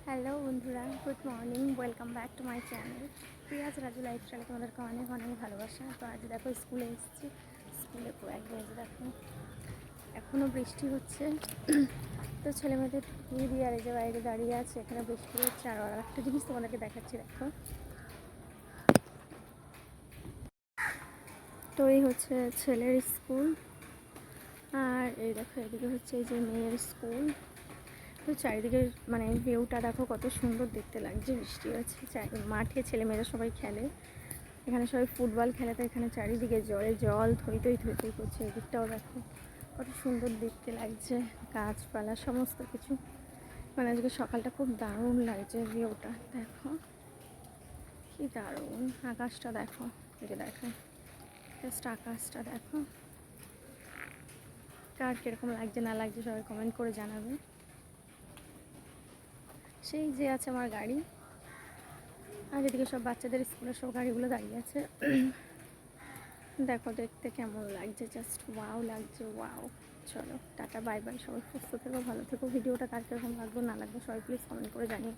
Hello বন্ধুরা, good morning, welcome back to my channel Priya's Raju লাইফস্টাইলে তোমাদেরকে অনেক অনেক ভালোবাসা। তো আজ দেখো স্কুলে এসেছি, স্কুলে পুরো একদম দেখো এখনও বৃষ্টি হচ্ছে। তো ছেলে মেয়েদের দিয়ে দিয়ে আর এই যে বাইরে দাঁড়িয়ে আছে, এখানে বৃষ্টি হচ্ছে। আর একটা জিনিস তোমাদেরকে দেখাচ্ছি, দেখো। তো এই হচ্ছে ছেলের স্কুল, আর এই দেখো এদিকে হচ্ছে এই যে মেয়ের স্কুল। তো চারিদিকে মানে ভিউটা দেখো কত সুন্দর দেখতে লাগছে। বৃষ্টি হচ্ছে, মাঠে ছেলেমেয়েরা সবাই খেলে, এখানে সবাই ফুটবল খেলে। তো এখানে চারিদিকে জলে জল থই থই থই থই করছে। এদিকটাও দেখো কত সুন্দর দেখতে লাগছে, গাছপালা সমস্ত কিছু। মানে আজকে সকালটা খুব দারুণ লাগছে, ভিউটা দেখো কি দারুণ। আকাশটা দেখো, এদিকে দেখো জাস্ট আকাশটা দেখো। কার কীরকম লাগছে না লাগছে সবাই কমেন্ট করে জানাবে। সেই যে আছে আমার গাড়ি, আর এদিকে সব বাচ্চাদের স্কুলের সব গাড়িগুলো দাঁড়িয়ে আছে। দেখো দেখতে কেমন লাগছে, জাস্ট ওয়াও লাগছে, ওয়াও। চলো টাটা, বাই বাই, সবাই সুস্থ থেকো, ভালো থেকো। ভিডিওটা কার কীরকম লাগবে না লাগবে সবাই প্লিজ কমেন্ট করে জানিও।